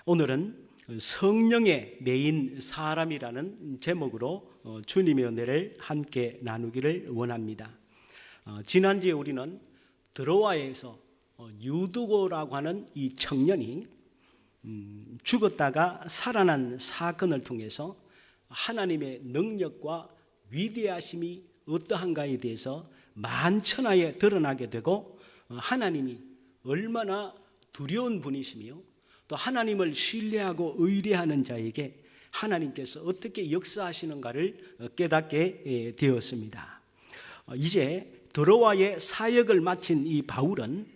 오늘은 성령의 메인 사람이라는 제목으로 주님의 은혜를 함께 나누기를 원합니다. 지난주에 우리는 드로아에서 유두고라고 하는 이 청년이 죽었다가 살아난 사건을 통해서 하나님의 능력과 위대하심이 어떠한가에 대해서 만천하에 드러나게 되고, 하나님이 얼마나 두려운 분이시며 또 하나님을 신뢰하고 의뢰하는 자에게 하나님께서 어떻게 역사하시는가를 깨닫게 되었습니다. 이제 드로아의 사역을 마친 이 바울은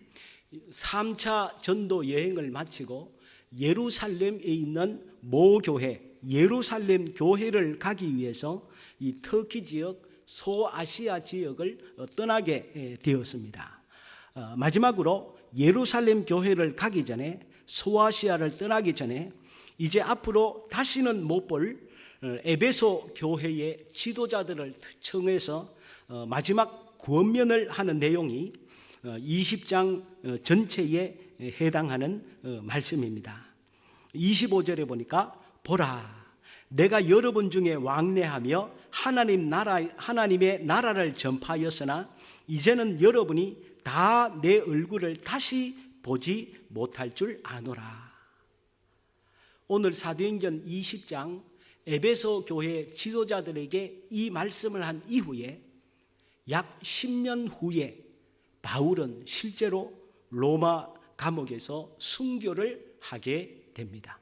3차 전도 여행을 마치고 예루살렘에 있는 모교회, 예루살렘 교회를 가기 위해서 이 터키 지역, 소아시아 지역을 떠나게 되었습니다. 마지막으로 예루살렘 교회를 가기 전에, 소아시아를 떠나기 전에 이제 앞으로 다시는 못 볼 에베소 교회의 지도자들을 청해서 마지막 권면을 하는 내용이 20장 전체에 해당하는 말씀입니다. 25절에 보니까 보라, 내가 여러분 중에 왕래하며 하나님의 나라를 전파하였으나 이제는 여러분이 다 내 얼굴을 다시 보지 못할 줄 아노라. 오늘 사도행전 20장 에베소 교회 지도자들에게 이 말씀을 한 이후에 약 10년 후에 바울은 실제로 로마 감옥에서 순교를 하게 됩니다.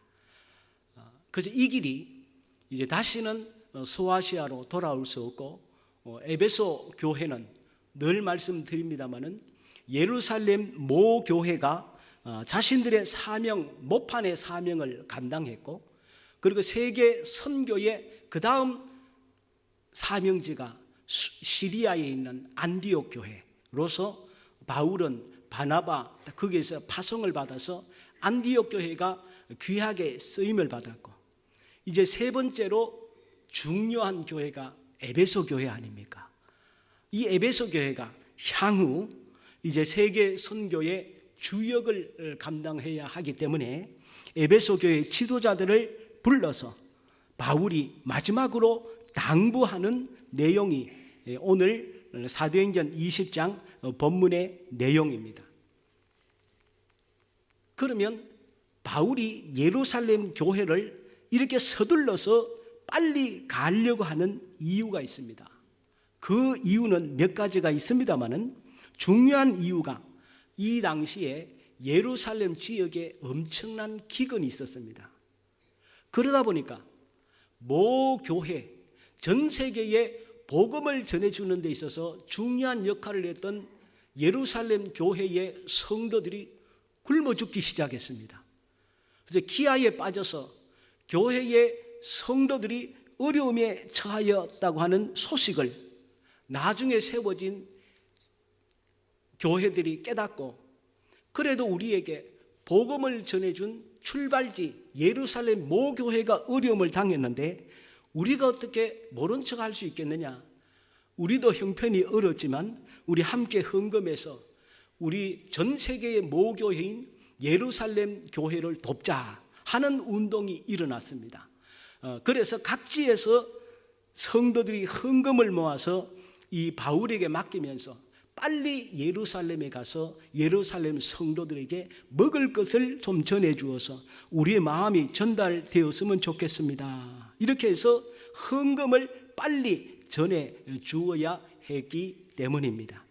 그래서 이 길이 이제 다시는 소아시아로 돌아올 수 없고, 에베소 교회는 늘 말씀드립니다마는 예루살렘 모교회가 자신들의 사명, 모판의 사명을 감당했고, 그리고 세계 선교의 그 다음 사명지가 시리아에 있는 안디옥 교회로서 바울은 바나바 거기에서 파송을 받아서 안디옥 교회가 귀하게 쓰임을 받았고, 이제 세 번째로 중요한 교회가 에베소 교회 아닙니까? 이 에베소 교회가 향후 이제 세계 선교의 주역을 감당해야 하기 때문에 에베소 교회 지도자들을 불러서 바울이 마지막으로 당부하는 내용이 오늘 사도행전 20장 본문의 내용입니다. 그러면 바울이 예루살렘 교회를 이렇게 서둘러서 빨리 가려고 하는 이유가 있습니다. 그 이유는 몇 가지가 있습니다만은 중요한 이유가 이 당시에 예루살렘 지역에 엄청난 기근이 있었습니다. 그러다 보니까 모교회, 전 세계에 복음을 전해주는 데 있어서 중요한 역할을 했던 예루살렘 교회의 성도들이 굶어 죽기 시작했습니다. 그래서 기아에 빠져서 교회의 성도들이 어려움에 처하였다고 하는 소식을 나중에 세워진 교회들이 깨닫고, 그래도 우리에게 복음을 전해준 출발지 예루살렘 모교회가 어려움을 당했는데 우리가 어떻게 모른 척 할 수 있겠느냐? 우리도 형편이 어렵지만 우리 함께 헌금해서 우리 전 세계의 모교회인 예루살렘 교회를 돕자 하는 운동이 일어났습니다. 그래서 각지에서 성도들이 헌금을 모아서 이 바울에게 맡기면서 빨리 예루살렘에 가서 예루살렘 성도들에게 먹을 것을 좀 전해 주어서 우리의 마음이 전달되었으면 좋겠습니다. 이렇게 해서 헌금을 빨리 전해 주어야 했기 때문입니다.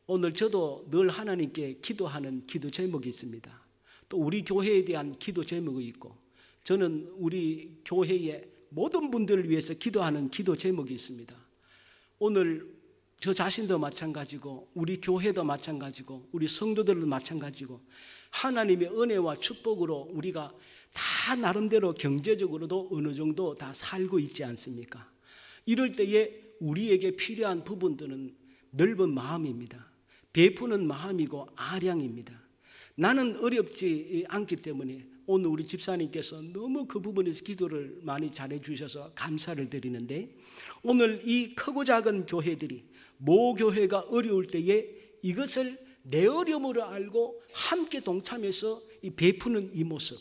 오늘 저도 늘 하나님께 기도하는 기도 제목이 있습니다. 또 우리 교회에 대한 기도 제목이 있고, 저는 우리 교회의 모든 분들을 위해서 기도하는 기도 제목이 있습니다. 오늘 저 자신도 마찬가지고 우리 교회도 마찬가지고 우리 성도들도 마찬가지고 하나님의 은혜와 축복으로 우리가 다 나름대로 경제적으로도 어느 정도 다 살고 있지 않습니까? 이럴 때에 우리에게 필요한 부분들은 넓은 마음입니다. 베푸는 마음이고 아량입니다. 나는 어렵지 않기 때문에 오늘 우리 집사님께서 너무 그 부분에서 기도를 많이 잘해 주셔서 감사를 드리는데, 오늘 이 크고 작은 교회들이 모교회가 어려울 때에 이것을 내 어려움을 알고 함께 동참해서 베푸는 이 모습,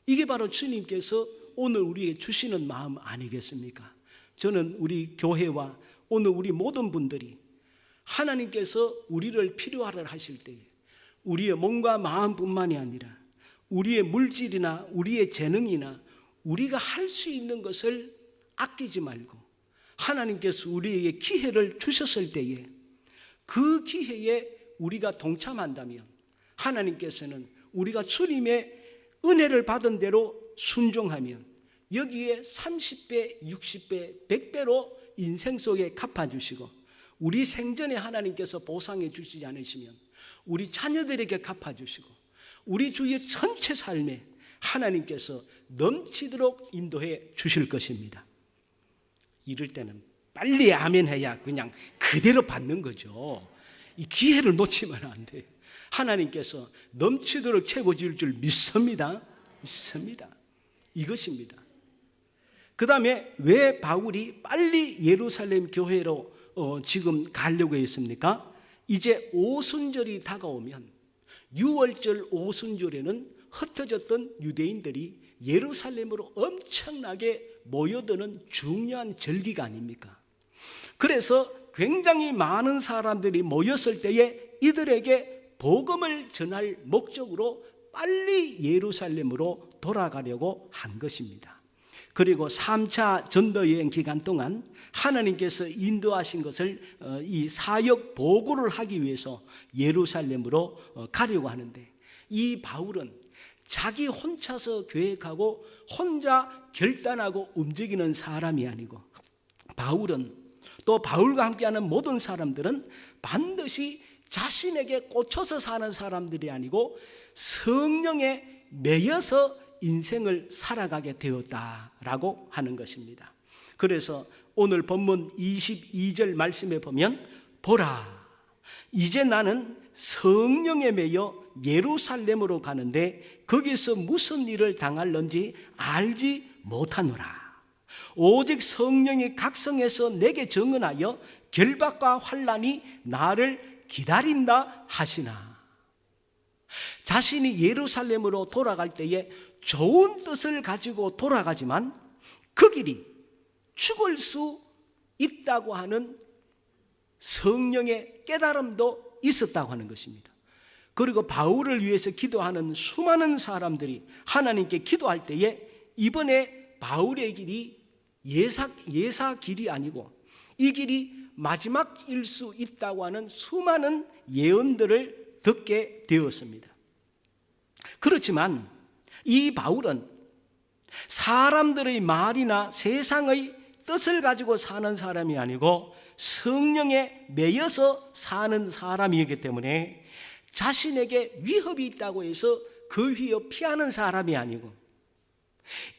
이게 바로 주님께서 오늘 우리에게 주시는 마음 아니겠습니까? 저는 우리 교회와 오늘 우리 모든 분들이 하나님께서 우리를 필요하라 하실 때에 우리의 몸과 마음뿐만이 아니라 우리의 물질이나 우리의 재능이나 우리가 할 수 있는 것을 아끼지 말고 하나님께서 우리에게 기회를 주셨을 때에 그 기회에 우리가 동참한다면 하나님께서는 우리가 주님의 은혜를 받은 대로 순종하면 여기에 30배, 60배, 100배로 인생 속에 갚아주시고 우리 생전에 하나님께서 보상해 주시지 않으시면 우리 자녀들에게 갚아주시고 우리 주의 전체 삶에 하나님께서 넘치도록 인도해 주실 것입니다. 이럴 때는 빨리 아멘 해야 그냥 그대로 받는 거죠. 이 기회를 놓치면 안 돼요. 하나님께서 넘치도록 채워줄 줄 믿습니다. 믿습니다. 이것입니다. 그 다음에 왜 바울이 빨리 예루살렘 교회로 지금 가려고 했습니까? 이제 오순절이 다가오면 6월절 오순절에는 흩어졌던 유대인들이 예루살렘으로 엄청나게 모여드는 중요한 절기가 아닙니까? 그래서 굉장히 많은 사람들이 모였을 때에 이들에게 복음을 전할 목적으로 빨리 예루살렘으로 돌아가려고 한 것입니다. 그리고 3차 전도여행 기간 동안 하나님께서 인도하신 것을 이 사역 보고를 하기 위해서 예루살렘으로 가려고 하는데 이 바울은 자기 혼자서 계획하고 혼자 결단하고 움직이는 사람이 아니고 바울은 또 바울과 함께하는 모든 사람들은 반드시 자신에게 꽂혀서 사는 사람들이 아니고 성령에 매여서 인생을 살아가게 되었다라고 하는 것입니다. 그래서 오늘 본문 22절 말씀에 보면 보라, 이제 나는 성령에 매여 예루살렘으로 가는데 거기서 무슨 일을 당할는지 알지 못하노라. 오직 성령이 각성해서 내게 증언하여 결박과 환난이 나를 기다린다 하시나. 자신이 예루살렘으로 돌아갈 때에 좋은 뜻을 가지고 돌아가지만 그 길이 죽을 수 있다고 하는 성령의 깨달음도 있었다고 하는 것입니다. 그리고 바울을 위해서 기도하는 수많은 사람들이 하나님께 기도할 때에 이번에 바울의 길이 예사 길이 아니고 이 길이 마지막일 수 있다고 하는 수많은 예언들을 듣게 되었습니다. 그렇지만 이 바울은 사람들의 말이나 세상의 뜻을 가지고 사는 사람이 아니고 성령에 매여서 사는 사람이기 때문에 자신에게 위협이 있다고 해서 그 위협 피하는 사람이 아니고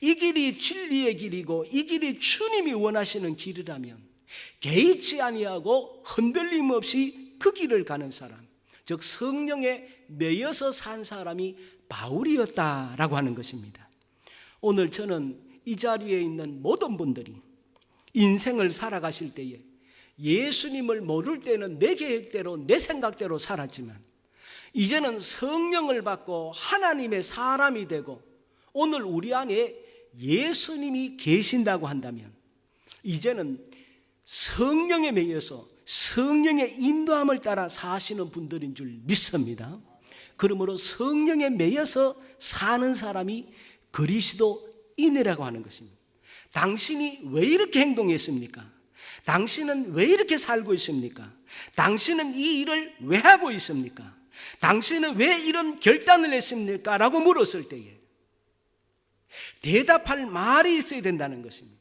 이 길이 진리의 길이고 이 길이 주님이 원하시는 길이라면 개의치 아니하고 흔들림 없이 그 길을 가는 사람, 즉 성령에 매여서 산 사람이 바울이었다라고 하는 것입니다. 오늘 저는 이 자리에 있는 모든 분들이 인생을 살아가실 때에 예수님을 모를 때는 내 계획대로 내 생각대로 살았지만 이제는 성령을 받고 하나님의 사람이 되고 오늘 우리 안에 예수님이 계신다고 한다면 이제는 성령에 매여서 성령의 인도함을 따라 사시는 분들인 줄 믿습니다. 그러므로 성령에 매여서 사는 사람이 그리스도인이라고 하는 것입니다. 당신이 왜 이렇게 행동했습니까? 당신은 왜 이렇게 살고 있습니까? 당신은 이 일을 왜 하고 있습니까? 당신은 왜 이런 결단을 했습니까? 라고 물었을 때에 대답할 말이 있어야 된다는 것입니다.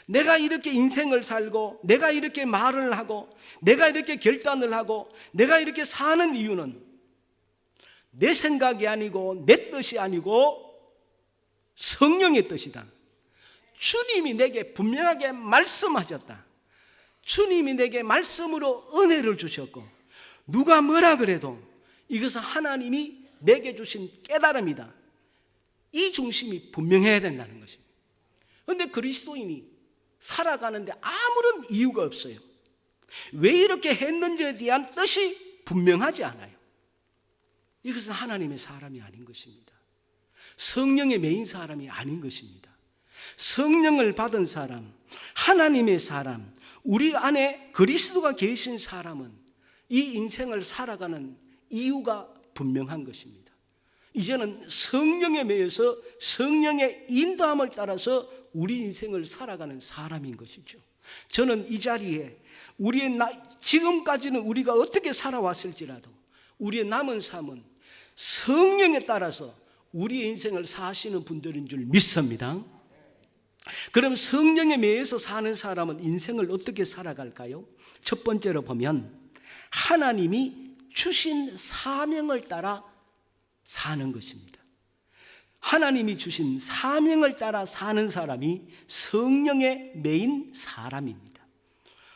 내가 이렇게 인생을 살고 내가 이렇게 말을 하고 내가 이렇게 결단을 하고 내가 이렇게 사는 이유는 내 생각이 아니고 내 뜻이 아니고 성령의 뜻이다. 주님이 내게 분명하게 말씀하셨다. 주님이 내게 말씀으로 은혜를 주셨고 누가 뭐라 그래도 이것은 하나님이 내게 주신 깨달음이다. 이 중심이 분명해야 된다는 것입니다. 그런데 그리스도인이 살아가는데 아무런 이유가 없어요. 왜 이렇게 했는지에 대한 뜻이 분명하지 않아요. 이것은 하나님의 사람이 아닌 것입니다. 성령의 메인 사람이 아닌 것입니다. 성령을 받은 사람, 하나님의 사람, 우리 안에 그리스도가 계신 사람은 이 인생을 살아가는 이유가 분명한 것입니다. 이제는 성령에 매여서 성령의 인도함을 따라서 우리 인생을 살아가는 사람인 것이죠. 저는 이 자리에 지금까지는 우리가 어떻게 살아왔을지라도 우리의 남은 삶은 성령에 따라서 우리의 인생을 사시는 분들인 줄 믿습니다. 그럼 성령에 매여서 사는 사람은 인생을 어떻게 살아갈까요? 첫 번째로 보면 하나님이 주신 사명을 따라 사는 것입니다. 하나님이 주신 사명을 따라 사는 사람이 성령에 매인 사람입니다.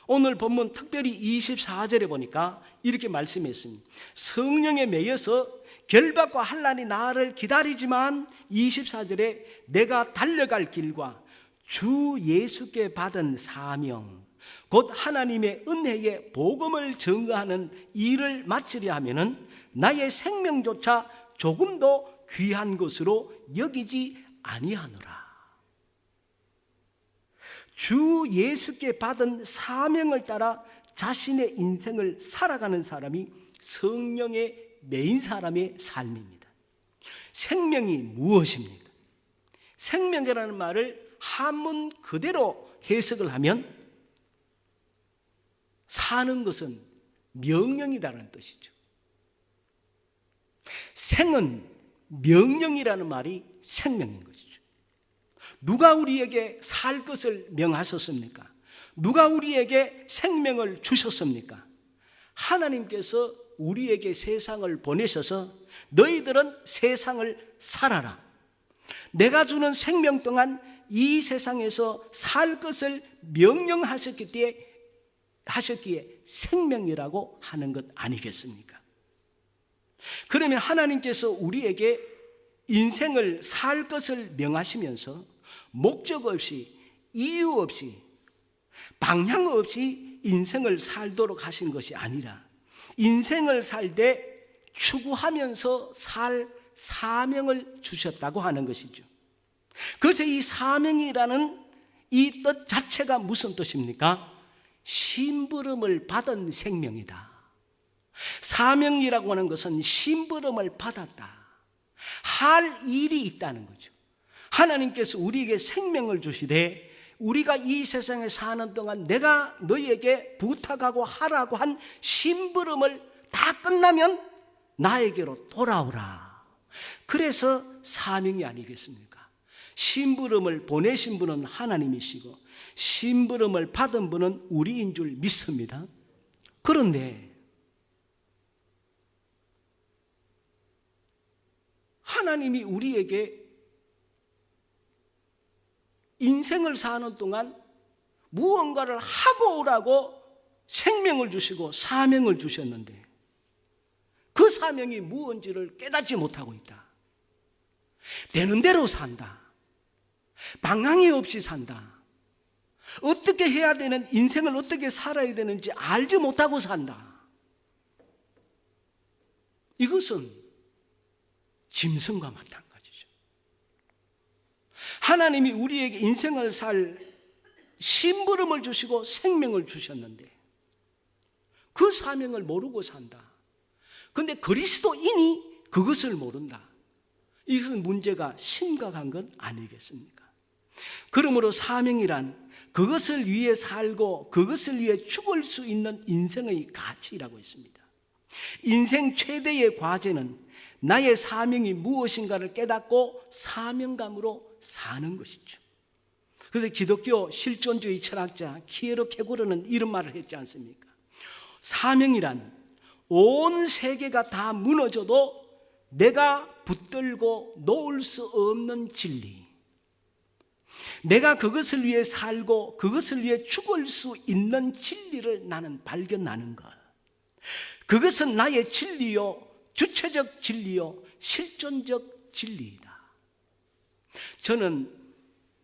오늘 본문 특별히 24절에 보니까 이렇게 말씀했습니다. 성령에 매여서 결박과 환난이 나를 기다리지만 24절에 내가 달려갈 길과 주 예수께 받은 사명 곧 하나님의 은혜의 복음을 증거하는 일을 마치려 하면은 나의 생명조차 조금도 귀한 것으로 여기지 아니하노라. 주 예수께 받은 사명을 따라 자신의 인생을 살아가는 사람이 성령의 메인 사람의 삶입니다. 생명이 무엇입니까? 생명이라는 말을 한문 그대로 해석을 하면 사는 것은 명령이라는 뜻이죠. 생은 명령이라는 말이 생명인 것이죠. 누가 우리에게 살 것을 명하셨습니까? 누가 우리에게 생명을 주셨습니까? 하나님께서 우리에게 세상을 보내셔서 너희들은 세상을 살아라. 내가 주는 생명 동안 이 세상에서 살 것을 명령하셨기에 생명이라고 하는 것 아니겠습니까? 그러면 하나님께서 우리에게 인생을 살 것을 명하시면서 목적 없이 이유 없이 방향 없이 인생을 살도록 하신 것이 아니라 인생을 살 때 추구하면서 살 사명을 주셨다고 하는 것이죠. 그래서 이 사명이라는 이 뜻 자체가 무슨 뜻입니까? 심부름을 받은 생명이다. 사명이라고 하는 것은 심부름을 받았다. 할 일이 있다는 거죠. 하나님께서 우리에게 생명을 주시되 우리가 이 세상에 사는 동안 내가 너희에게 부탁하고 하라고 한 심부름을 다 끝나면 나에게로 돌아오라. 그래서 사명이 아니겠습니까? 심부름을 보내신 분은 하나님이시고 심부름을 받은 분은 우리인 줄 믿습니다. 그런데 하나님이 우리에게 인생을 사는 동안 무언가를 하고 오라고 생명을 주시고 사명을 주셨는데 그 사명이 무엇인지를 깨닫지 못하고 있다. 되는 대로 산다. 방향이 없이 산다. 어떻게 해야 되는 인생을 어떻게 살아야 되는지 알지 못하고 산다. 이것은 짐승과 마찬가지죠. 하나님이 우리에게 인생을 살 심부름을 주시고 생명을 주셨는데 그 사명을 모르고 산다. 그런데 그리스도인이 그것을 모른다. 이것은 문제가 심각한 건 아니겠습니까? 그러므로 사명이란 그것을 위해 살고 그것을 위해 죽을 수 있는 인생의 가치라고 했습니다. 인생 최대의 과제는 나의 사명이 무엇인가를 깨닫고 사명감으로 사는 것이죠. 그래서 기독교 실존주의 철학자 키에르케고르는 이런 말을 했지 않습니까? 사명이란 온 세계가 다 무너져도 내가 붙들고 놓을 수 없는 진리, 내가 그것을 위해 살고 그것을 위해 죽을 수 있는 진리를 나는 발견하는 것, 그것은 나의 진리요, 주체적 진리요, 실존적 진리이다. 저는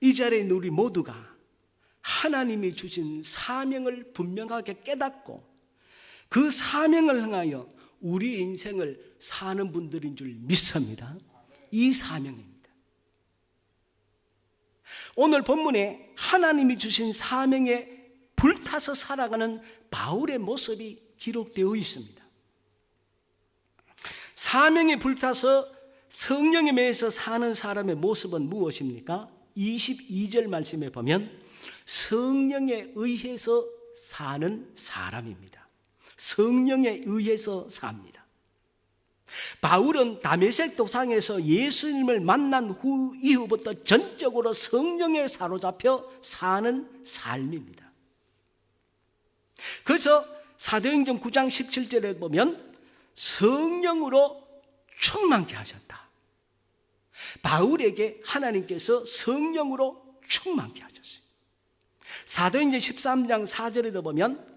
이 자리에 있는 우리 모두가 하나님이 주신 사명을 분명하게 깨닫고 그 사명을 향하여 우리 인생을 사는 분들인 줄 믿습니다. 이 사명입니다. 오늘 본문에 하나님이 주신 사명에 불타서 살아가는 바울의 모습이 기록되어 있습니다. 사명에 불타서 성령에 매여서 사는 사람의 모습은 무엇입니까? 22절 말씀에 보면 성령에 의해서 사는 사람입니다. 성령에 의해서 삽니다. 바울은 다메섹 도상에서 예수님을 만난 이후부터 전적으로 성령에 사로잡혀 사는 삶입니다. 그래서 사도행전 9장 17절에 보면 성령으로 충만케 하셨다. 바울에게 하나님께서 성령으로 충만케 하셨어요. 사도행전 13장 4절에도 보면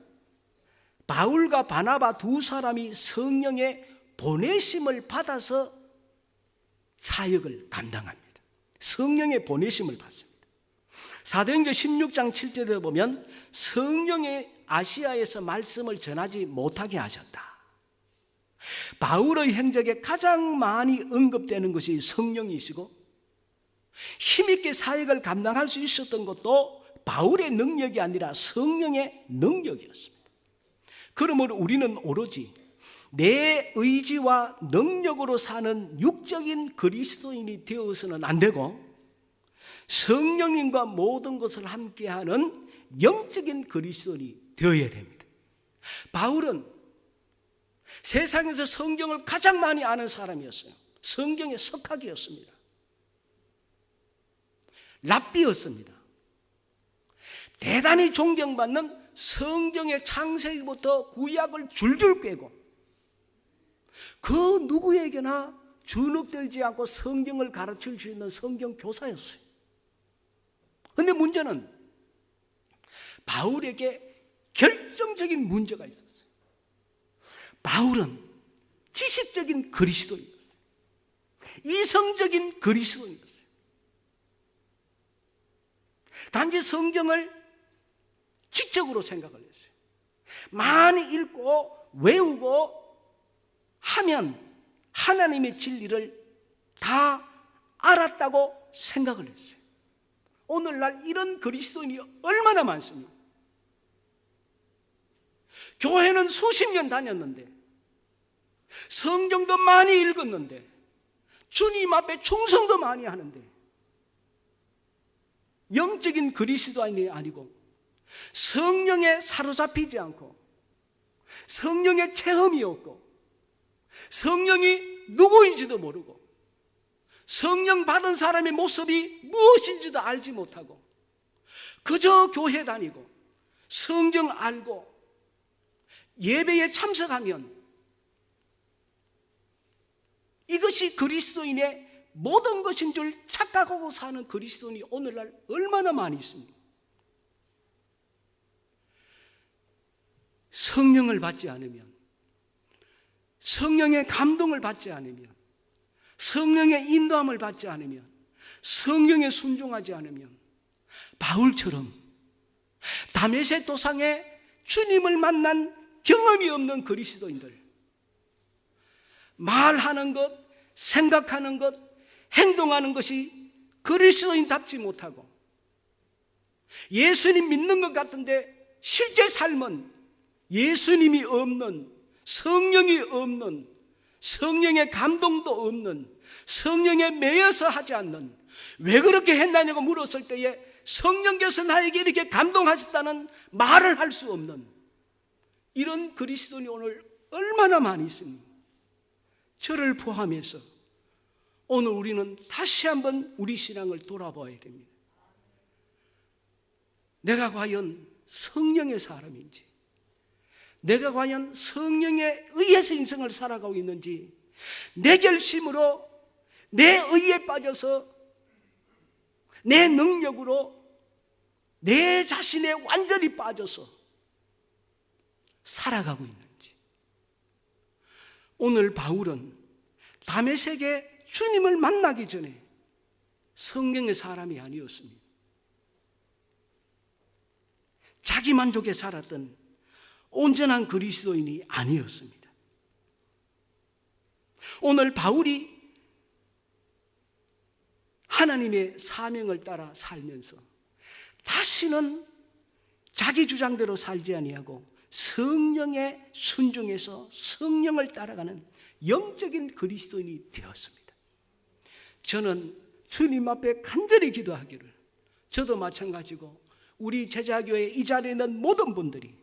바울과 바나바 두 사람이 성령의 보내심을 받아서 사역을 감당합니다. 성령의 보내심을 받습니다. 사도행전 16장 7절에 보면 성령의 아시아에서 말씀을 전하지 못하게 하셨다. 바울의 행적에 가장 많이 언급되는 것이 성령이시고 힘있게 사역을 감당할 수 있었던 것도 바울의 능력이 아니라 성령의 능력이었습니다. 그러므로 우리는 오로지 내 의지와 능력으로 사는 육적인 그리스도인이 되어서는 안 되고 성령님과 모든 것을 함께하는 영적인 그리스도인이 되어야 됩니다. 바울은 세상에서 성경을 가장 많이 아는 사람이었어요. 성경의 석학이었습니다. 랍비였습니다. 대단히 존경받는 성경의 창세기부터 구약을 줄줄 꿰고 그 누구에게나 주눅들지 않고 성경을 가르칠 수 있는 성경 교사였어요. 그런데 문제는 바울에게 결정적인 문제가 있었어요. 바울은 지식적인 그리스도인이었어요. 이성적인 그리스도인이었어요. 단지 성경을 지적으로 생각을 했어요. 많이 읽고 외우고 하면 하나님의 진리를 다 알았다고 생각을 했어요. 오늘날 이런 그리스도인이 얼마나 많습니까? 교회는 수십 년 다녔는데 성경도 많이 읽었는데 주님 앞에 충성도 많이 하는데 영적인 그리스도인이 아니고 성령에 사로잡히지 않고 성령의 체험이 없고 성령이 누구인지도 모르고 성령 받은 사람의 모습이 무엇인지도 알지 못하고 그저 교회 다니고 성경 알고 예배에 참석하면 이것이 그리스도인의 모든 것인 줄 착각하고 사는 그리스도인이 오늘날 얼마나 많이 있습니까? 성령을 받지 않으면, 성령의 감동을 받지 않으면, 성령의 인도함을 받지 않으면, 성령에 순종하지 않으면 바울처럼 다메섹 도상에 주님을 만난 경험이 없는 그리스도인들, 말하는 것, 생각하는 것, 행동하는 것이 그리스도인답지 못하고 예수님 믿는 것 같은데 실제 삶은 예수님이 없는, 성령이 없는, 성령의 감동도 없는, 성령에 매여서 하지 않는, 왜 그렇게 했나냐고 물었을 때에 성령께서 나에게 이렇게 감동하셨다는 말을 할 수 없는 이런 그리스도인이 오늘 얼마나 많이 있습니까? 저를 포함해서 오늘 우리는 다시 한번 우리 신앙을 돌아봐야 됩니다. 내가 과연 성령의 사람인지, 내가 과연 성령에 의해서 인생을 살아가고 있는지, 내 결심으로 내 의에 빠져서 내 능력으로 내 자신에 완전히 빠져서 살아가고 있는지. 오늘 바울은 다메섹에 주님을 만나기 전에 성경의 사람이 아니었습니다. 자기 만족에 살았던 온전한 그리스도인이 아니었습니다. 오늘 바울이 하나님의 사명을 따라 살면서 다시는 자기 주장대로 살지 아니하고 성령에 순종해서 성령을 따라가는 영적인 그리스도인이 되었습니다. 저는 주님 앞에 간절히 기도하기를, 저도 마찬가지고 우리 제자교회 이 자리에 있는 모든 분들이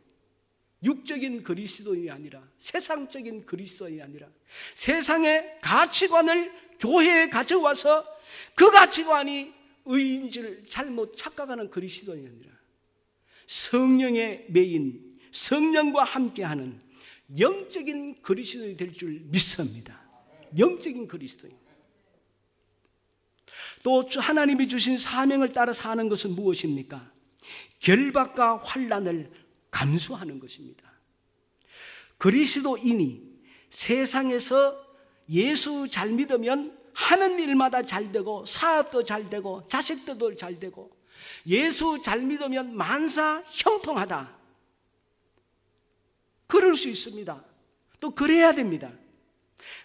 육적인 그리스도인이 아니라, 세상적인 그리스도인이 아니라 세상의 가치관을 교회에 가져와서 그 가치관이 의인 줄 잘못 착각하는 그리스도인이 아니라 성령의 매인, 성령과 함께하는 영적인 그리스도인이 될 줄 믿습니다. 영적인 그리스도인. 또 하나님이 주신 사명을 따라 사는 것은 무엇입니까? 결박과 환난을 감수하는 것입니다. 그리스도인이 세상에서 예수 잘 믿으면 하는 일마다 잘 되고, 사업도 잘 되고, 자식들도 잘 되고, 예수 잘 믿으면 만사 형통하다, 그럴 수 있습니다. 또 그래야 됩니다.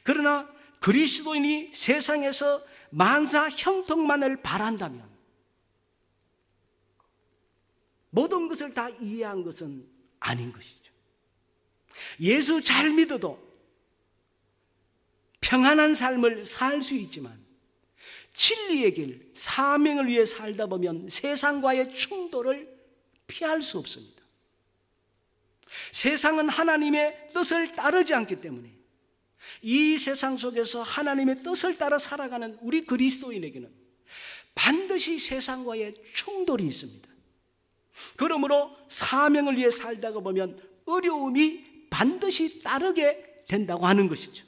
그러나 그리스도인이 세상에서 만사 형통만을 바란다면 모든 것을 다 이해한 것은 아닌 것이죠. 예수 잘 믿어도 평안한 삶을 살 수 있지만 진리의 길, 사명을 위해 살다 보면 세상과의 충돌을 피할 수 없습니다. 세상은 하나님의 뜻을 따르지 않기 때문에 이 세상 속에서 하나님의 뜻을 따라 살아가는 우리 그리스도인에게는 반드시 세상과의 충돌이 있습니다. 그러므로 사명을 위해 살다가 보면 어려움이 반드시 따르게 된다고 하는 것이죠.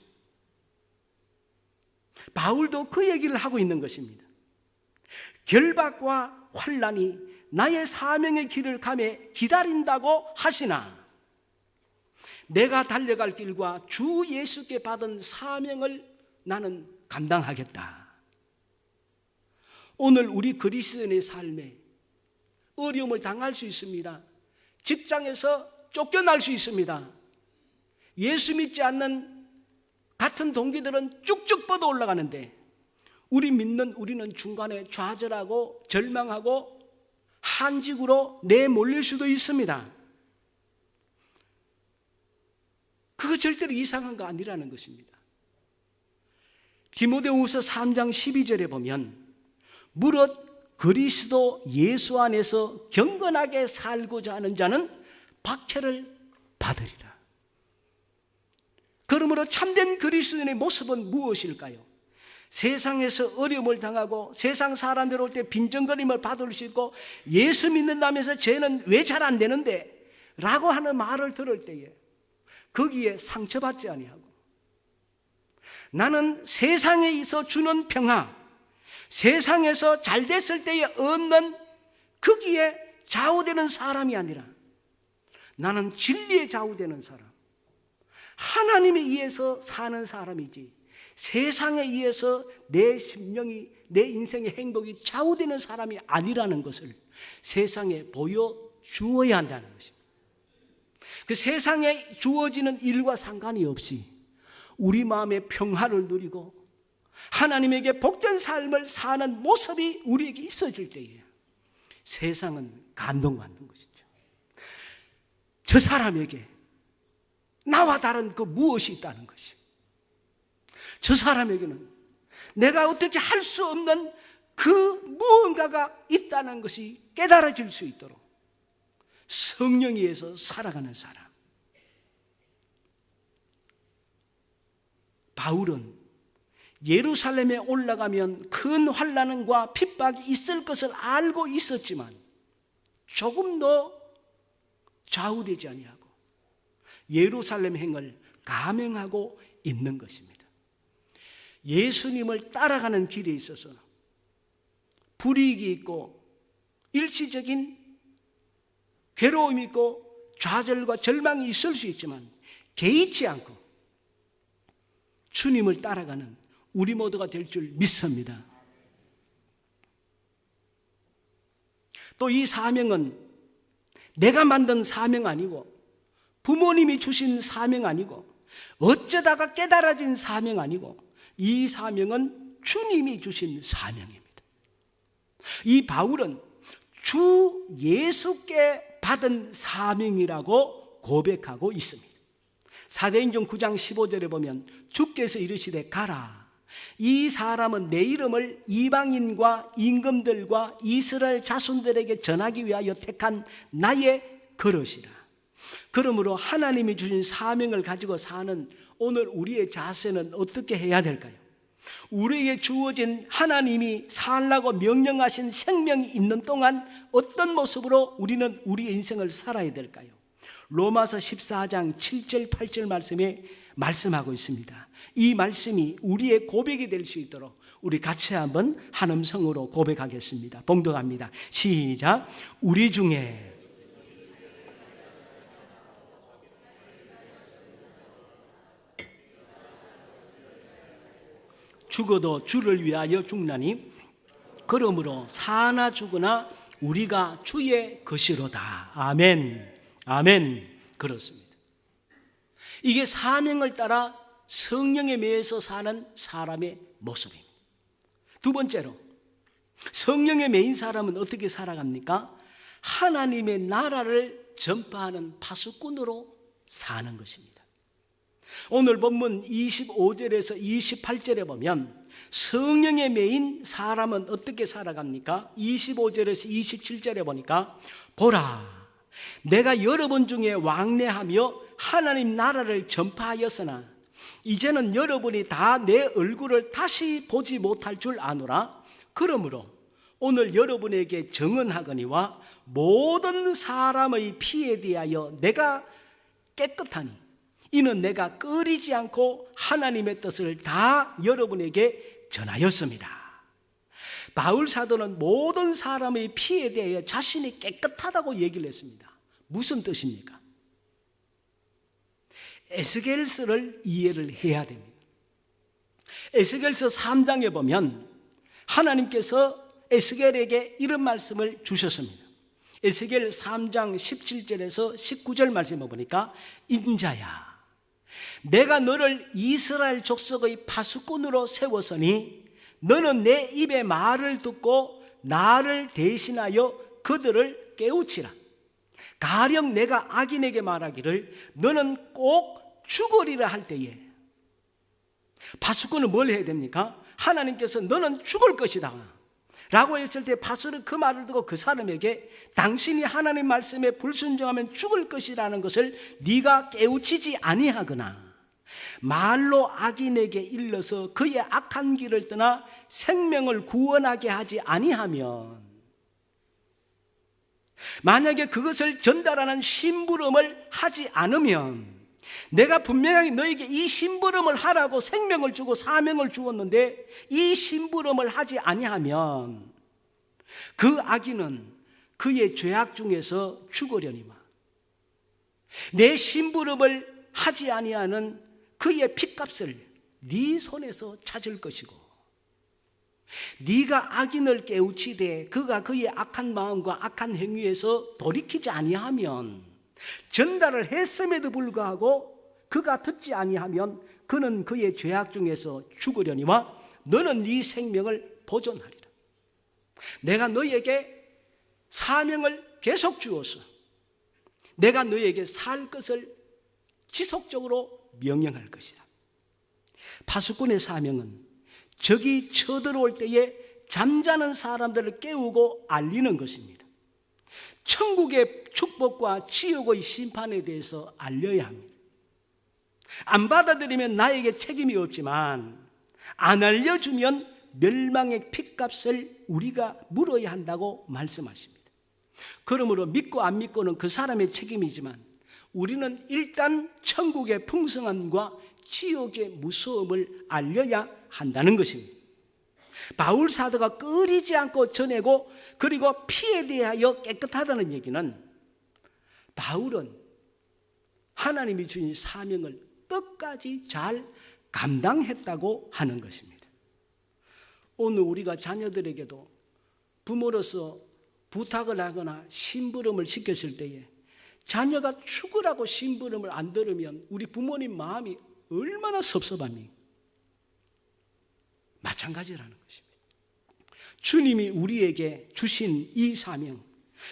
바울도 그 얘기를 하고 있는 것입니다. 결박과 환난이 나의 사명의 길을 가매 기다린다고 하시나 내가 달려갈 길과 주 예수께 받은 사명을 나는 감당하겠다. 오늘 우리 그리스도인의 삶에 어려움을 당할 수 있습니다. 직장에서 쫓겨날 수 있습니다. 예수 믿지 않는 같은 동기들은 쭉쭉 뻗어 올라가는데 우리는 중간에 좌절하고 절망하고 한직으로 내몰릴 수도 있습니다. 그거 절대로 이상한 거 아니라는 것입니다. 디모데후서 3장 12절에 보면 무릇 그리스도 예수 안에서 경건하게 살고자 하는 자는 박해를 받으리라. 그러므로 참된 그리스도인의 모습은 무엇일까요? 세상에서 어려움을 당하고 세상 사람들 올 때 빈정거림을 받을 수 있고 예수 믿는다면서 쟤는 왜 잘 안 되는데? 라고 하는 말을 들을 때에 거기에 상처받지 아니하고 나는 세상에 있어 주는 평화, 세상에서 잘 됐을 때에 얻는 거기에 좌우되는 사람이 아니라 나는 진리에 좌우되는 사람, 하나님에 의해서 사는 사람이지 세상에 의해서 내 심령이, 내 인생의 행복이 좌우되는 사람이 아니라는 것을 세상에 보여주어야 한다는 것입니다. 그 세상에 주어지는 일과 상관이 없이 우리 마음의 평화를 누리고 하나님에게 복된 삶을 사는 모습이 우리에게 있어질 때에 세상은 감동받는 것이죠. 저 사람에게 나와 다른 그 무엇이 있다는 것이, 저 사람에게는 내가 어떻게 할 수 없는 그 무언가가 있다는 것이 깨달아질 수 있도록 성령에 의해서 살아가는 사람. 바울은 예루살렘에 올라가면 큰 환난과 핍박이 있을 것을 알고 있었지만 조금도 좌우되지 아니하고 예루살렘 행을 감행하고 있는 것입니다. 예수님을 따라가는 길에 있어서 불이익이 있고 일시적인 괴로움이 있고 좌절과 절망이 있을 수 있지만 개의치 않고 주님을 따라가는 우리 모두가 될 줄 믿습니다. 또 이 사명은 내가 만든 사명 아니고 부모님이 주신 사명 아니고 어쩌다가 깨달아진 사명 아니고 이 사명은 주님이 주신 사명입니다. 이 바울은 주 예수께 받은 사명이라고 고백하고 있습니다. 사도행전 9장 15절에 보면 주께서 이르시되 가라. 이 사람은 내 이름을 이방인과 임금들과 이스라엘 자손들에게 전하기 위하여 택한 나의 그릇이라. 그러므로 하나님이 주신 사명을 가지고 사는 오늘 우리의 자세는 어떻게 해야 될까요? 우리에게 주어진 하나님이 살라고 명령하신 생명이 있는 동안 어떤 모습으로 우리는 우리의 인생을 살아야 될까요? 로마서 14장 7절 8절 말씀에 말씀하고 있습니다. 이 말씀이 우리의 고백이 될 수 있도록 우리 같이 한번 한 음성으로 고백하겠습니다. 봉독합니다. 시작. 우리 중에 죽어도 주를 위하여 죽나니 그러므로 사나 죽으나 우리가 주의 것이로다. 아멘. 아멘. 그렇습니다. 이게 사명을 따라 성령에 매여서 사는 사람의 모습입니다. 두 번째로 성령에 매인 사람은 어떻게 살아갑니까? 하나님의 나라를 전파하는 파수꾼으로 사는 것입니다. 오늘 본문 25절에서 28절에 보면 성령에 매인 사람은 어떻게 살아갑니까? 25절에서 27절에 보니까 보라, 내가 여러분 중에 왕래하며 하나님 나라를 전파하였으나 이제는 여러분이 다 내 얼굴을 다시 보지 못할 줄 아노라. 그러므로 오늘 여러분에게 정언하거니와 모든 사람의 피에 대하여 내가 깨끗하니 이는 내가 꺼리지 않고 하나님의 뜻을 다 여러분에게 전하였습니다. 바울 사도는 모든 사람의 피에 대하여 자신이 깨끗하다고 얘기를 했습니다. 무슨 뜻입니까? 에스겔서를 이해를 해야 됩니다. 에스겔서 3장에 보면 하나님께서 에스겔에게 이런 말씀을 주셨습니다. 에스겔 3장 17절에서 19절 말씀을 보니까 인자야, 내가 너를 이스라엘 족속의 파수꾼으로 세웠으니 너는 내 입의 말을 듣고 나를 대신하여 그들을 깨우치라. 가령 내가 악인에게 말하기를 너는 꼭 죽으리라 할 때에 파수꾼은 뭘 해야 됩니까? 하나님께서 너는 죽을 것이다 라고 했을 때 파수는 그 말을 듣고 그 사람에게 당신이 하나님 말씀에 불순종하면 죽을 것이라는 것을 네가 깨우치지 아니하거나 말로 악인에게 일러서 그의 악한 길을 떠나 생명을 구원하게 하지 아니하면, 만약에 그것을 전달하는 심부름을 하지 않으면, 내가 분명하게 너에게 이 심부름을 하라고 생명을 주고 사명을 주었는데 이 심부름을 하지 아니하면 그 악인은 그의 죄악 중에서 죽으려니와 내 심부름을 하지 아니하는 그의 핏값을 네 손에서 찾을 것이고, 네가 악인을 깨우치되 그가 그의 악한 마음과 악한 행위에서 돌이키지 아니하면, 전달을 했음에도 불구하고 그가 듣지 아니하면 그는 그의 죄악 중에서 죽으려니와 너는 네 생명을 보존하리라. 내가 너에게 사명을 계속 주어서 내가 너에게 살 것을 지속적으로 명령할 것이다. 파수꾼의 사명은 적이 쳐들어올 때에 잠자는 사람들을 깨우고 알리는 것입니다. 천국의 축복과 지옥의 심판에 대해서 알려야 합니다. 안 받아들이면 나에게 책임이 없지만 안 알려주면 멸망의 핏값을 우리가 물어야 한다고 말씀하십니다. 그러므로 믿고 안 믿고는 그 사람의 책임이지만 우리는 일단 천국의 풍성함과 지옥의 무서움을 알려야 한다는 것입니다. 바울 사도가 꺼리지 않고 전하고 그리고 피에 대하여 깨끗하다는 얘기는 바울은 하나님이 주신 사명을 끝까지 잘 감당했다고 하는 것입니다. 오늘 우리가 자녀들에게도 부모로서 부탁을 하거나 심부름을 시켰을 때에 자녀가 죽으라고 심부름을 안 들으면 우리 부모님 마음이 얼마나 섭섭합니까? 마찬가지라는 것입니다. 주님이 우리에게 주신 이 사명,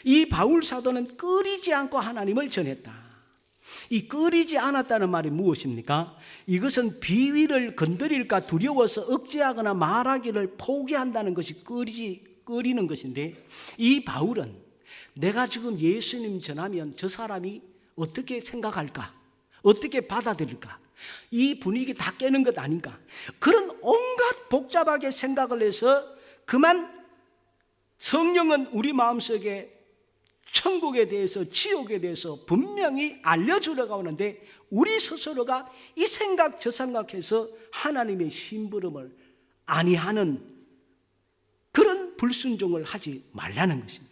이 바울 사도는 꺼리지 않고 하나님을 전했다. 이 꺼리지 않았다는 말이 무엇입니까? 이것은 비위를 건드릴까 두려워서 억제하거나 말하기를 포기한다는 것이 꺼리는 것인데, 이 바울은 내가 지금 예수님 전하면 저 사람이 어떻게 생각할까? 어떻게 받아들일까? 이 분위기 다 깨는 것 아닌가? 그런 온갖 복잡하게 생각을 해서 그만 성령은 우리 마음속에 천국에 대해서 지옥에 대해서 분명히 알려주려고 하는데, 우리 스스로가 이 생각 저 생각해서 하나님의 심부름을 아니하는 그런 불순종을 하지 말라는 것입니다.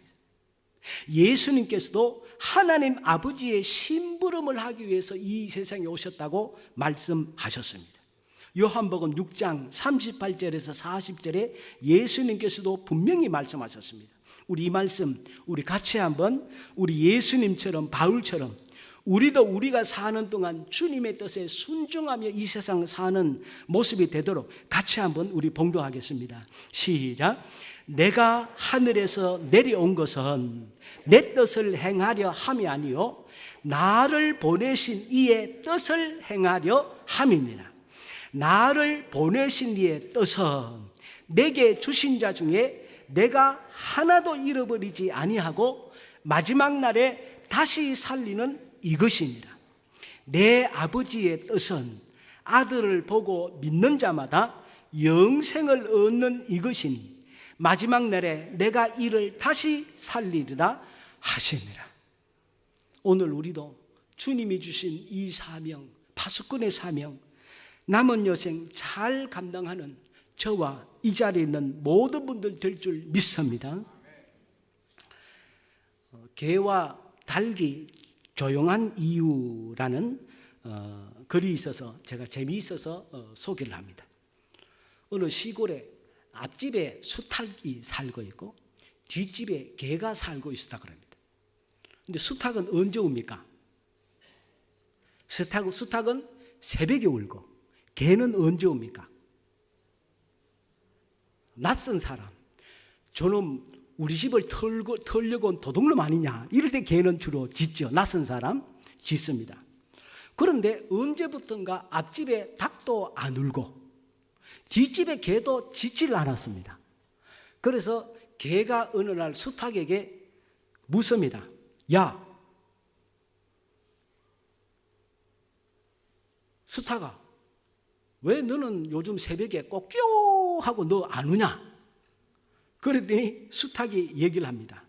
예수님께서도 하나님 아버지의 심부름을 하기 위해서 이 세상에 오셨다고 말씀하셨습니다. 요한복음 6장 38절에서 40절에 예수님께서도 분명히 말씀하셨습니다. 우리 이 말씀 우리 같이 한번, 우리 예수님처럼 바울처럼 우리도 우리가 사는 동안 주님의 뜻에 순종하며 이 세상 사는 모습이 되도록 같이 한번 우리 봉독하겠습니다. 시작. 내가 하늘에서 내려온 것은 내 뜻을 행하려 함이 아니요 나를 보내신 이의 뜻을 행하려 함이니라. 나를 보내신 이의 뜻은 내게 주신 자 중에 내가 하나도 잃어버리지 아니하고 마지막 날에 다시 살리는 이것이니라. 내 아버지의 뜻은 아들을 보고 믿는 자마다 영생을 얻는 이것이니 마지막 날에 내가 이를 다시 살리리라 하시니라. 오늘 우리도 주님이 주신 이 사명, 파수꾼의 사명, 남은 여생 잘 감당하는 저와 이 자리에 있는 모든 분들 될 줄 믿습니다. 개와 닭이 조용한 이유라는 글이 있어서 제가 재미있어서 소개를 합니다. 어느 시골에 앞집에 수탉이 살고 있고 뒷집에 개가 살고 있었다 그럽니다. 근데 수탉은 언제 옵니까? 수탉은 새벽에 울고, 개는 언제 옵니까? 낯선 사람, 저놈 우리 집을 털려고 온 도둑놈 아니냐, 이럴 때 개는 주로 짖죠. 낯선 사람 짖습니다. 그런데 언제부턴가 앞집에 닭도 안 울고 뒷집에 개도 짖질 않았습니다. 그래서 개가 어느 날 수탉에게 묻습니다. 야, 수탉아, 왜 너는 요즘 새벽에 꼬끼오 하고 너 안 우냐? 그랬더니 수탉이 얘기를 합니다.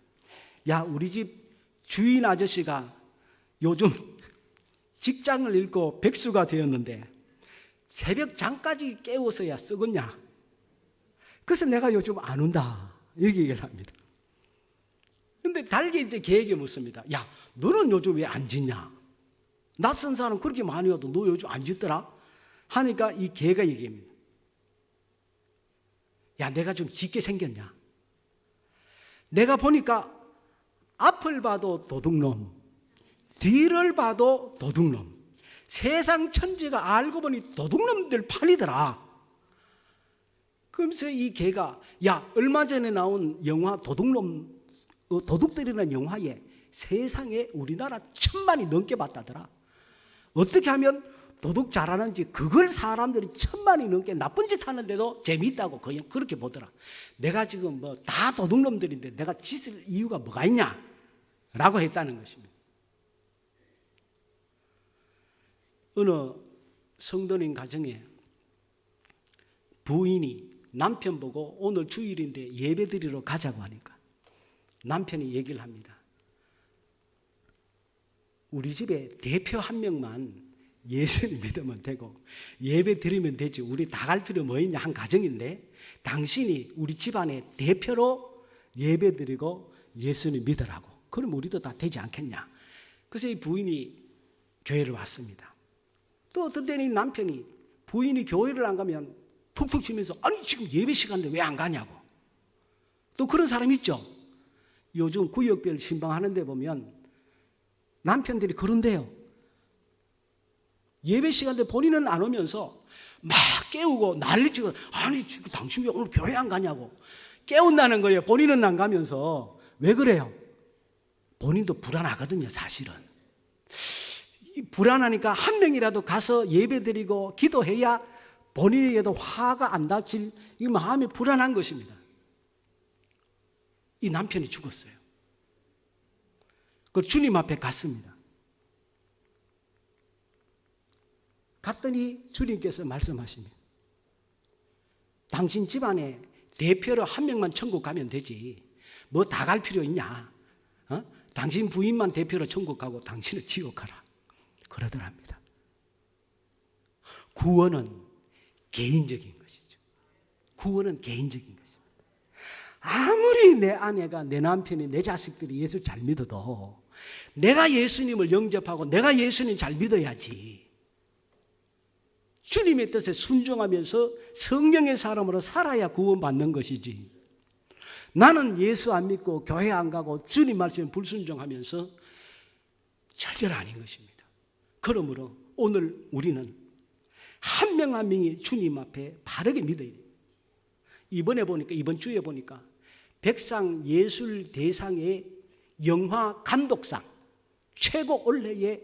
야, 우리 집 주인 아저씨가 요즘 직장을 잃고 백수가 되었는데 새벽 잠까지 깨워서야 썩었냐? 그래서 내가 요즘 안 운다, 이렇게 얘기를 합니다. 근데 닭이 이제 개에게 묻습니다. 야, 너는 요즘 왜 안 짖냐? 낯선 사람 그렇게 많이 와도 너 요즘 안 짖더라? 하니까 이 개가 얘기합니다. 야, 내가 좀 짖게 생겼냐? 내가 보니까 앞을 봐도 도둑놈, 뒤를 봐도 도둑놈, 세상 천지가 알고 보니 도둑놈들 판이더라. 그러면서 이 개가, 야, 얼마 전에 나온 영화 도둑들이라는 영화에 세상에 우리나라 1000만이 넘게 봤다더라. 어떻게 하면 도둑 잘하는지 그걸 사람들이 1000만이 넘게 나쁜 짓 하는데도 재미있다고 그렇게 보더라. 내가 지금 뭐 다 도둑놈들인데 내가 짖을 이유가 뭐가 있냐? 라고 했다는 것입니다. 어느 성도님 가정에 부인이 남편 보고 오늘 주일인데 예배 드리러 가자고 하니까 남편이 얘기를 합니다. 우리 집에 대표 한 명만 예수님 믿으면 되고 예배 드리면 되지, 우리 다 갈 필요 뭐 있냐, 한 가정인데 당신이 우리 집안의 대표로 예배 드리고 예수님 믿으라고. 그럼 우리도 다 되지 않겠냐. 그래서 이 부인이 교회를 왔습니다. 또 어떤 때는 남편이 부인이 교회를 안 가면 툭툭 치면서, 아니 지금 예배 시간인데 왜 안 가냐고. 또 그런 사람 있죠. 요즘 구역별 신방하는 데 보면 남편들이 그런데요. 예배 시간대 본인은 안 오면서 막 깨우고 난리치고, 아니 지금 당신 왜 오늘 교회 안 가냐고 깨운다는 거예요. 본인은 안 가면서. 왜 그래요? 본인도 불안하거든요, 사실은. 불안하니까 한 명이라도 가서 예배드리고 기도해야 본인에게도 화가 안 닥칠 이 마음이 불안한 것입니다. 이 남편이 죽었어요. 그 주님 앞에 갔습니다. 갔더니 주님께서 말씀하십니다. 당신 집안에 대표로 한 명만 천국 가면 되지 뭐 다 갈 필요 있냐? 당신 부인만 대표로 천국 가고 당신은 지옥 가라. 그러더랍니다. 구원은 개인적인 것이죠. 구원은 개인적인 것입니다. 아무리 내 아내가, 내 남편이, 내 자식들이 예수 잘 믿어도 내가 예수님을 영접하고 내가 예수님 잘 믿어야지. 주님의 뜻에 순종하면서 성령의 사람으로 살아야 구원받는 것이지. 나는 예수 안 믿고 교회 안 가고 주님 말씀에 불순종하면서 절대로 아닌 것입니다. 그러므로 오늘 우리는 한 명 한 명이 주님 앞에 바르게 믿어야 돼요. 이번 주에 보니까 백상예술대상의 영화 감독상 최고 올해의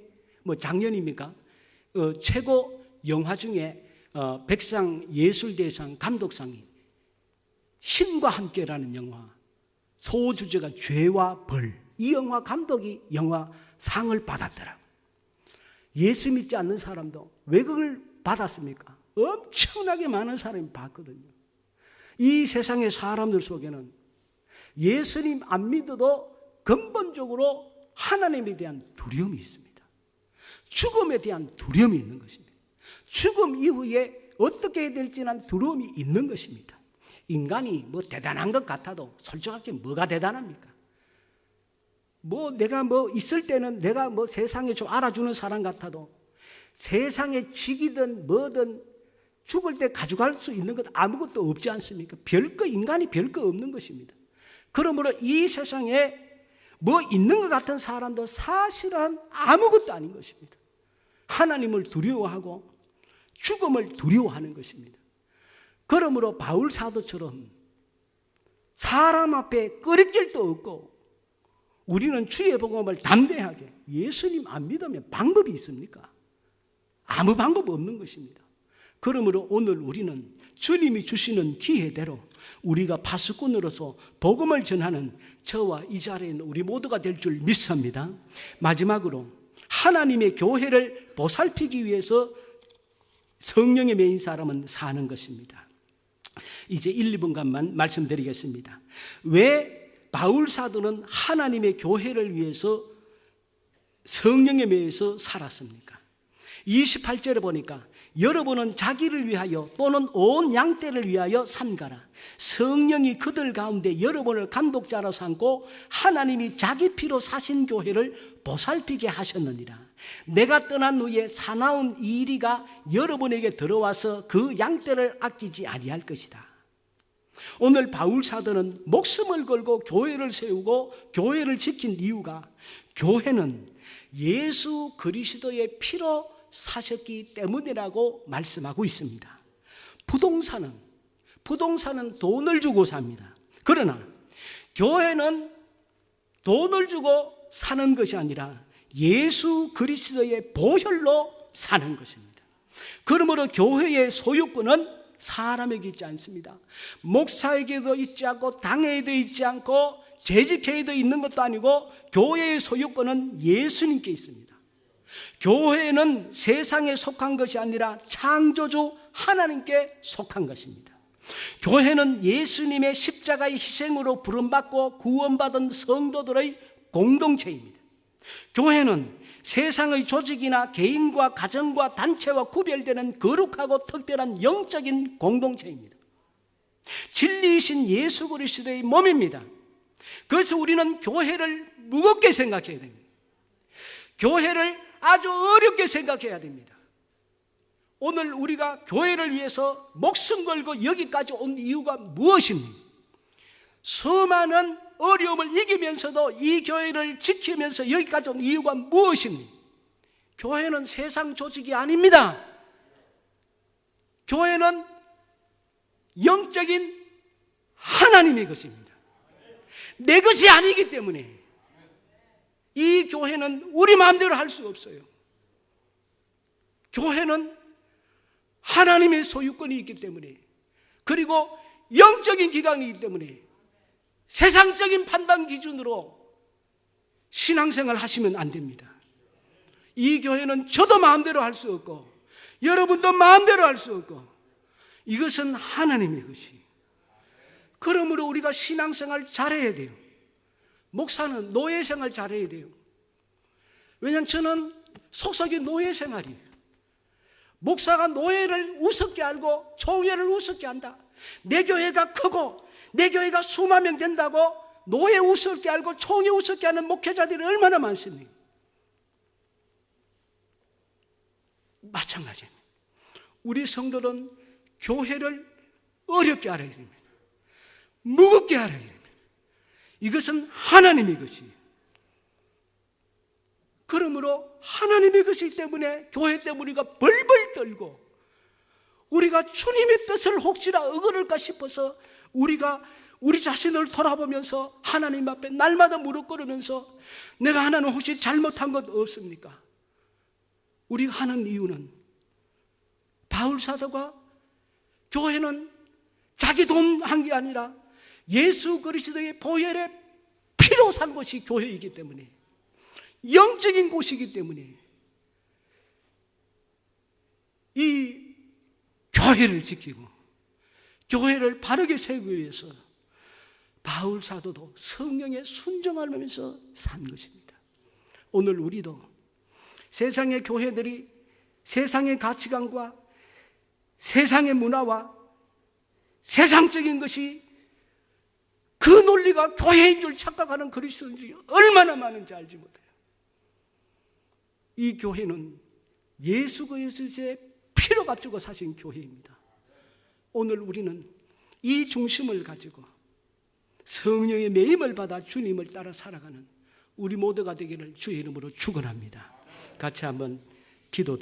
작년입니까? 최고 영화 중에 백상예술대상 감독상이 신과 함께라는 영화, 소주제가 죄와 벌, 이 영화 감독이 영화상을 받았더라고요. 예수 믿지 않는 사람도 왜 그걸 받았습니까? 엄청나게 많은 사람이 봤거든요. 이 세상의 사람들 속에는 예수님 안 믿어도 근본적으로 하나님에 대한 두려움이 있습니다. 죽음에 대한 두려움이 있는 것입니다. 죽음 이후에 어떻게 해야 될지는 두려움이 있는 것입니다. 인간이 뭐 대단한 것 같아도 솔직하게 뭐가 대단합니까? 내가 있을 때는 내가 세상에 좀 알아주는 사람 같아도 세상에 직이든 뭐든 죽을 때 가져갈 수 있는 것 아무것도 없지 않습니까? 인간이 별거 없는 것입니다. 그러므로 이 세상에 있는 것 같은 사람도 사실은 아무것도 아닌 것입니다. 하나님을 두려워하고 죽음을 두려워하는 것입니다. 그러므로 바울 사도처럼 사람 앞에 끄릴 길도 없고 우리는 주의 복음을 담대하게, 예수님 안 믿으면 방법이 있습니까? 아무 방법 없는 것입니다. 그러므로 오늘 우리는 주님이 주시는 기회대로 우리가 파수꾼으로서 복음을 전하는 저와 이 자리에 있는 우리 모두가 될 줄 믿습니다. 마지막으로 하나님의 교회를 보살피기 위해서 성령의 메인 사람은 사는 것입니다. 이제 1, 2분간만 말씀드리겠습니다. 왜 바울 사도는 하나님의 교회를 위해서 성령에 매여서 살았습니까? 28절에 보니까 여러분은 자기를 위하여 또는 온 양떼를 위하여 삼가라. 성령이 그들 가운데 여러분을 감독자로 삼고 하나님이 자기 피로 사신 교회를 보살피게 하셨느니라. 내가 떠난 후에 사나운 이리가 여러분에게 들어와서 그 양떼를 아끼지 아니할 것이다. 오늘 바울 사도는 목숨을 걸고 교회를 세우고 교회를 지킨 이유가 교회는 예수 그리스도의 피로 사셨기 때문이라고 말씀하고 있습니다. 부동산은 돈을 주고 삽니다. 그러나 교회는 돈을 주고 사는 것이 아니라 예수 그리스도의 보혈로 사는 것입니다. 그러므로 교회의 소유권은 사람에게 있지 않습니다. 목사에게도 있지 않고 당회에도 있지 않고 재직회에도 있는 것도 아니고 교회의 소유권은 예수님께 있습니다. 교회는 세상에 속한 것이 아니라 창조주 하나님께 속한 것입니다. 교회는 예수님의 십자가의 희생으로 부름받고 구원받은 성도들의 공동체입니다. 교회는 세상의 조직이나 개인과 가정과 단체와 구별되는 거룩하고 특별한 영적인 공동체입니다. 진리이신 예수 그리스도의 몸입니다. 그래서 우리는 교회를 무겁게 생각해야 됩니다. 교회를 아주 어렵게 생각해야 됩니다. 오늘 우리가 교회를 위해서 목숨 걸고 여기까지 온 이유가 무엇입니까? 수많은 어려움을 이기면서도 이 교회를 지키면서 여기까지 온 이유가 무엇입니까? 교회는 세상 조직이 아닙니다. 교회는 영적인 하나님의 것입니다. 내 것이 아니기 때문에 이 교회는 우리 마음대로 할 수 없어요. 교회는 하나님의 소유권이 있기 때문에, 그리고 영적인 기관이기 때문에 세상적인 판단 기준으로 신앙생활 하시면 안 됩니다. 이 교회는 저도 마음대로 할 수 없고 여러분도 마음대로 할 수 없고 이것은 하나님의 것이. 그러므로 우리가 신앙생활 잘해야 돼요. 목사는 노예생활 잘해야 돼요. 왜냐하면 저는 소속이 노예생활이에요. 목사가 노예를 우습게 알고 총회를 우습게 한다. 내 교회가 크고 내 교회가 수만 명 된다고 노예 우습게 알고 총회 우습게 하는 목회자들이 얼마나 많습니까? 마찬가지입니다. 우리 성도는 교회를 어렵게 알아야 됩니다. 무겁게 알아야 됩니다. 이것은 하나님의 것이에요. 그러므로 하나님의 것이기 때문에 교회 때문에 우리가 벌벌 떨고, 우리가 주님의 뜻을 혹시나 어그럴까 싶어서 우리가 우리 자신을 돌아보면서 하나님 앞에 날마다 무릎 꿇으면서 내가 하나님 혹시 잘못한 것 없습니까? 우리가 하는 이유는 바울 사도가 교회는 자기 돈 한 게 아니라 예수 그리스도의 보혈의 피로 산 곳이 교회이기 때문에, 영적인 곳이기 때문에 이 교회를 지키고 교회를 바르게 세우기 위해서 바울 사도도 성령에 순종하면서 산 것입니다. 오늘 우리도 세상의 교회들이 세상의 가치관과 세상의 문화와 세상적인 것이 그 논리가 교회인 줄 착각하는 그리스도인들이 얼마나 많은지 알지 못해요. 이 교회는 예수 그리스도의 피로 값주고 사신 교회입니다. 오늘 우리는 이 중심을 가지고 성령의 매임을 받아 주님을 따라 살아가는 우리 모두가 되기를 주의 이름으로 축원합니다. 같이 한번 기도